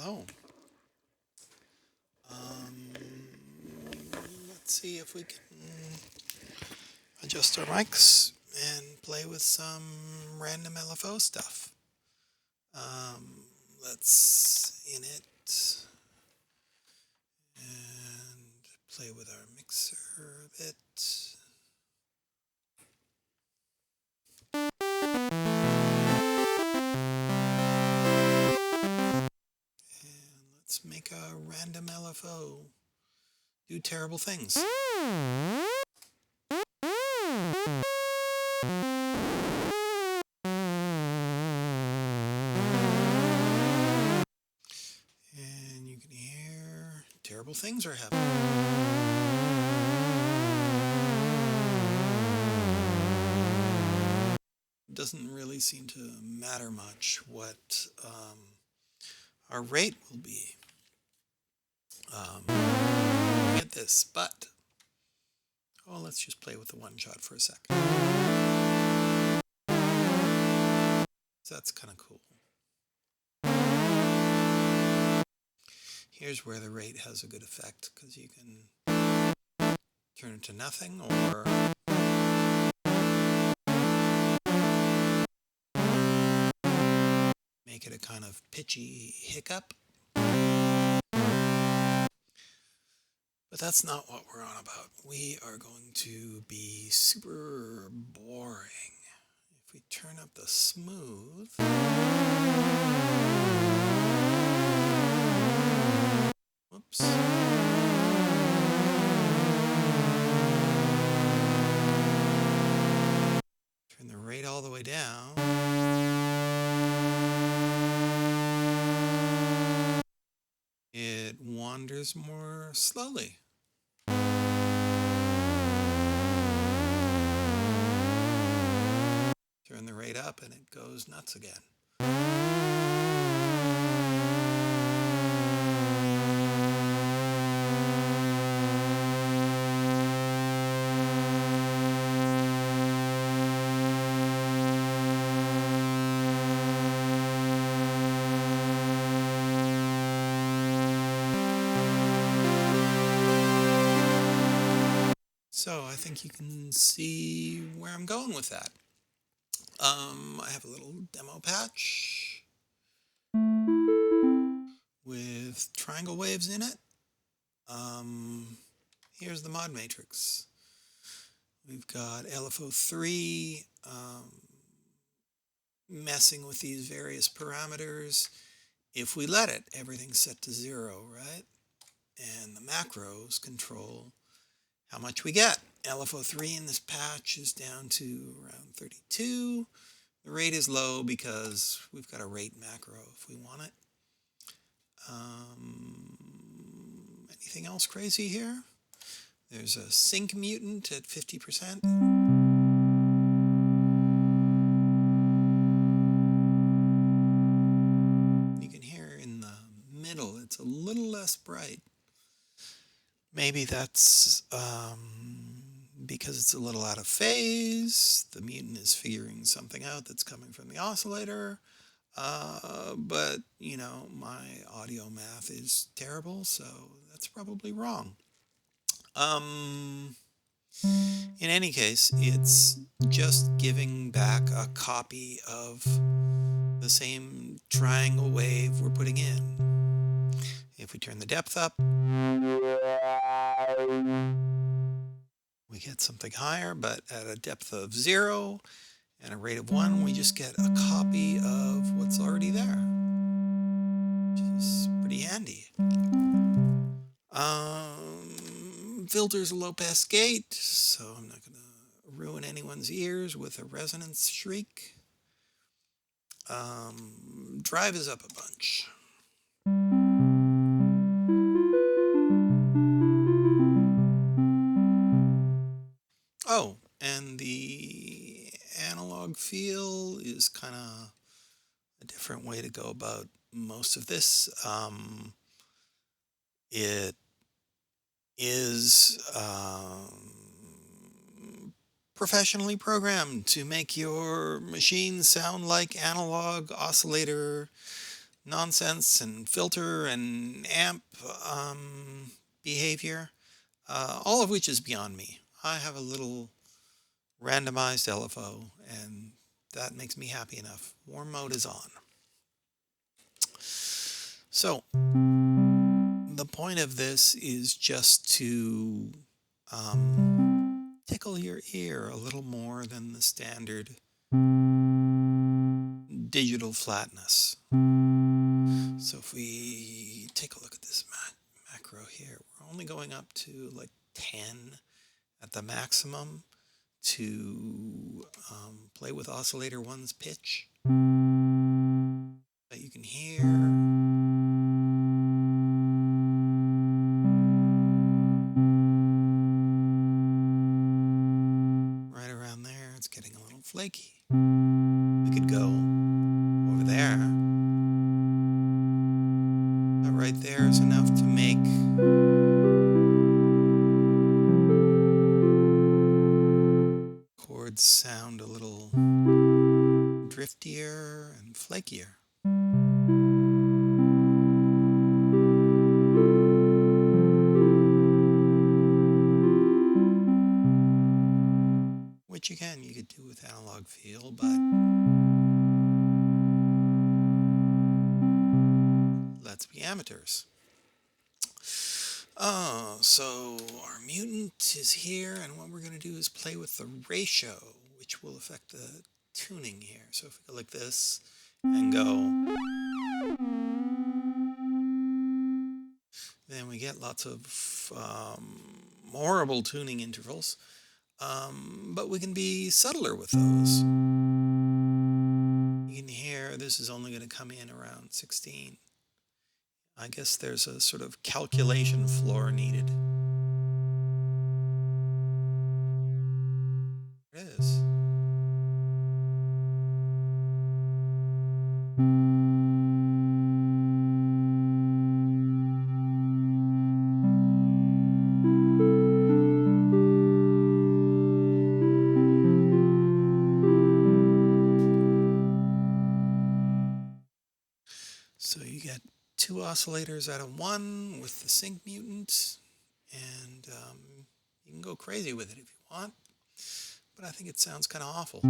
LFO. Let's see if we can adjust our mics and play with some random LFO stuff. Let's init and play with our mixer a bit. And let's make a random LFO do terrible things. And you can hear terrible things are happening. It doesn't really seem to matter much what our rate will be. Get this, but let's just play with the one shot for a second. So that's kind of cool. Here's where the rate has a good effect, because you can turn it to nothing or make it a kind of pitchy hiccup. But that's not what we're on about. We are going to be super boring. If we turn up the smooth, whoops. Turn the rate all the way down. It wanders more slowly. Turn the rate up and it goes nuts again. So I think you can see where I'm going with that. I have a little demo patch with triangle waves in it. Here's the mod matrix. We've got LFO3 messing with these various parameters. If we let it, everything's set to 0, right? And the macros control how much we get. LFO3 in this patch is down to around 32. The rate is low because we've got a rate macro if we want it. Anything else crazy here? There's a sync mutant at 50%. You can hear in the middle, it's a little less bright. Maybe that's because it's a little out of phase. The mutant is figuring something out that's coming from the oscillator. But, you know, my audio math is terrible, so that's probably wrong. In any case, it's just giving back a copy of the same triangle wave we're putting in. If we turn the depth up, we get something higher, but at a depth of 0 and a rate of 1, we just get a copy of what's already there, which is pretty handy. Filter's a low-pass gate, so I'm not going to ruin anyone's ears with a resonance shriek. Drive is up a bunch. Oh, and the analog feel is kind of a different way to go about most of this. It is professionally programmed to make your machine sound like analog oscillator nonsense and filter and amp behavior, all of which is beyond me. I have a little randomized LFO, and that makes me happy enough. Warm mode is on. So the point of this is just to tickle your ear a little more than the standard digital flatness. So if we take a look at this macro here, we're only going up to like 10 at the maximum to play with oscillator 1's pitch. But you can hear right around there, it's getting a little flaky. We could go over there. That right there is enough to make chords sound a little driftier and flakier. Which again, you could do with analog feel, but let's be amateurs. So our mutant is here, and what we're going to do is play with the ratio, which will affect the tuning here. So if we go like this and go, then we get lots of horrible tuning intervals, but we can be subtler with those. You can hear this is only going to come in around 16. I guess there's a sort of calculation floor needed. There it is. So you get 2 oscillators out of 1 with the sync mutant, and you can go crazy with it if you want, but I think it sounds kind of awful.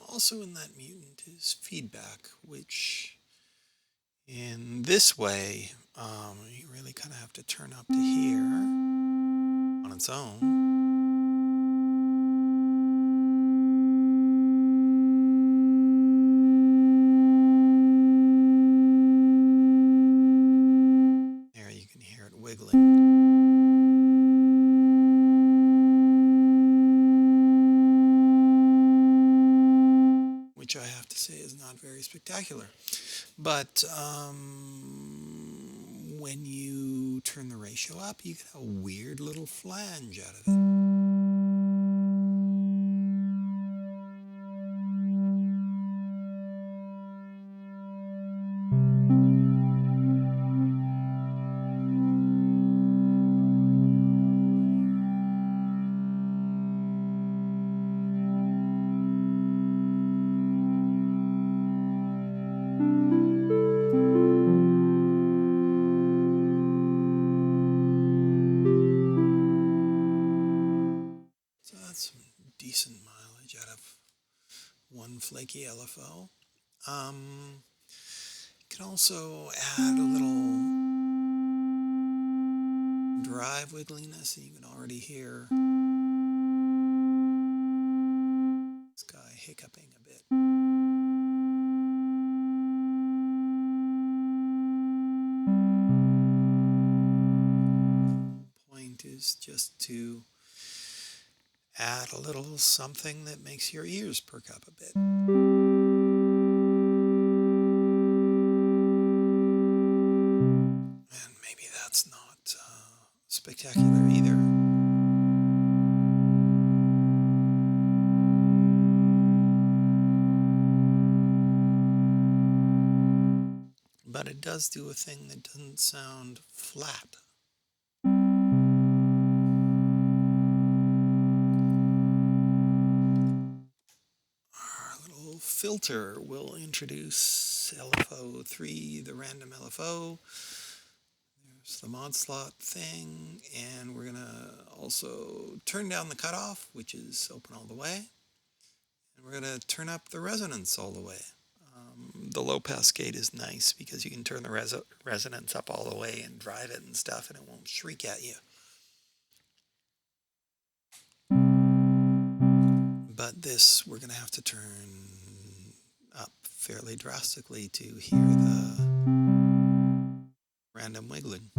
Also in that mutant is feedback, which in this way, you really kind of have to turn up to here on its own. There you can hear it wiggling. Which I have to say is not very spectacular. But when you turn the ratio up, you get a weird little flange out of it. Decent mileage out of 1 flaky LFO. You can also add a little drive wiggliness, and you can already hear this guy hiccuping a bit. The point is is just to add a little something that makes your ears perk up a bit. And maybe that's not spectacular either. But it does do a thing that doesn't sound flat. Our little filter will introduce LFO3, the random LFO. There's the mod slot thing, and we're going to also turn down the cutoff, which is open all the way. And we're going to turn up the resonance all the way. The low pass gate is nice because you can turn the resonance up all the way and drive it and stuff, and it won't shriek at you. But this we're going to have to turn up fairly drastically to hear the random wiggling.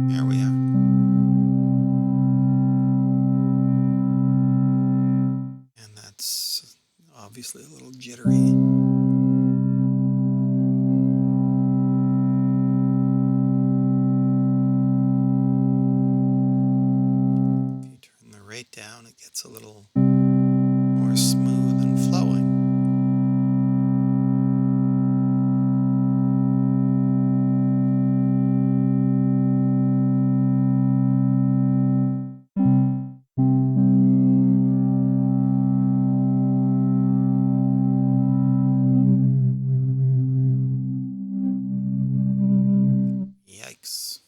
There we are. And that's obviously a little jittery. Down, it gets a little more smooth and flowing. Yikes.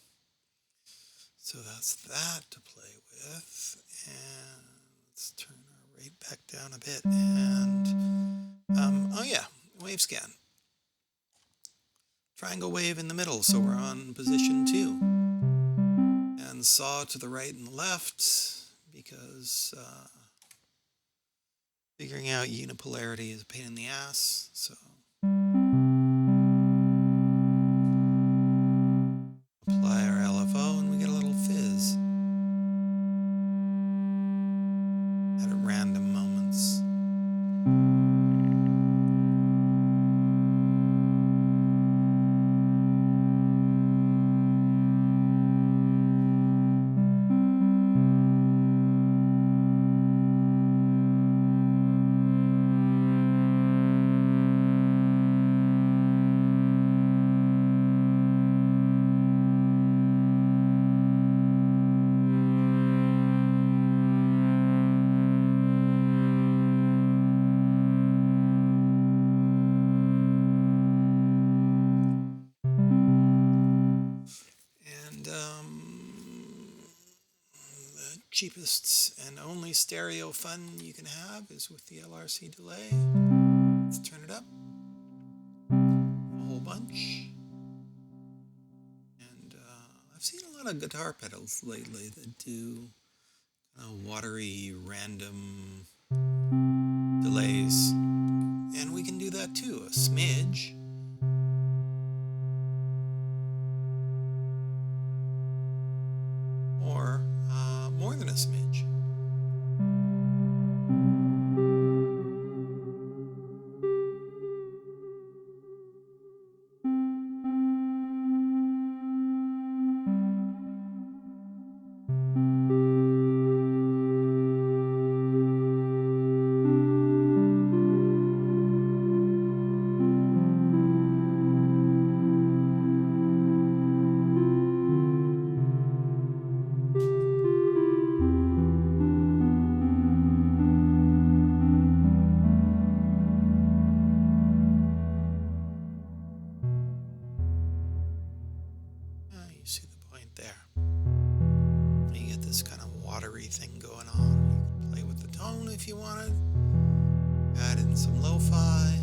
So that's that to play with, and let's turn our rate back down a bit, and oh yeah, Wavescan. Triangle wave in the middle, so we're on position 2. And saw to the right and the left, because figuring out unipolarity is a pain in the ass, so apply our LFO and we get a little fizz at random moments. Cheapest and only stereo fun you can have is with the LRC Delay. Let's turn it up a whole bunch. And I've seen a lot of guitar pedals lately that do watery, random delays. And we can do that too, a smidge. Or more than a smidge. See the point there. You get this kind of watery thing going on. You can play with the tone if you wanted. Add in some lo-fi.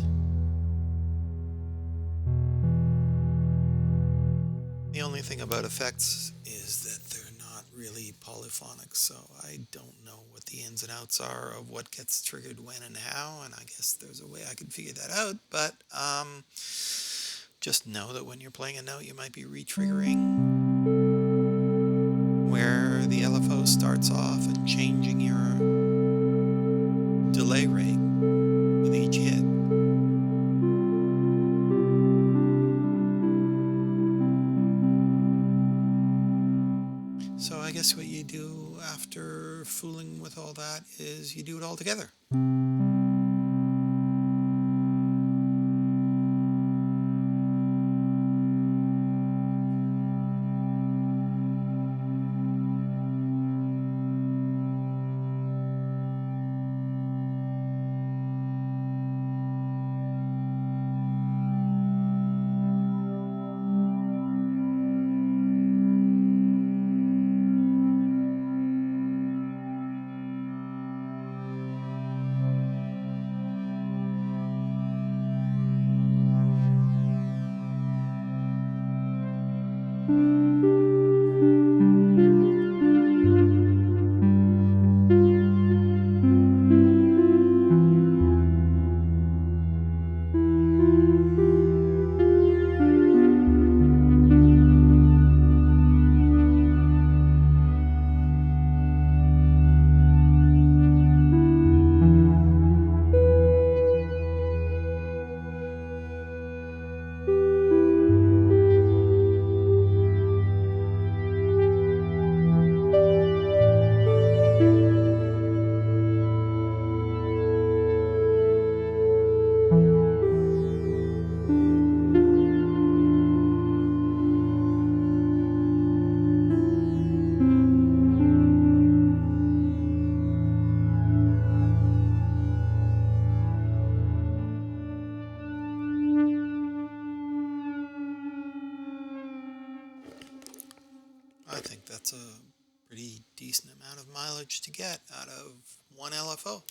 The only thing about effects is that they're not really polyphonic, so I don't know what the ins and outs are of what gets triggered when and how, and I guess there's a way I could figure that out, but just know that when you're playing a note, you might be re-triggering where the LFO starts off and changing your delay rate with each hit. So I guess what you do after fooling with all that is you do it all together. I think that's a pretty decent amount of mileage to get out of one LFO.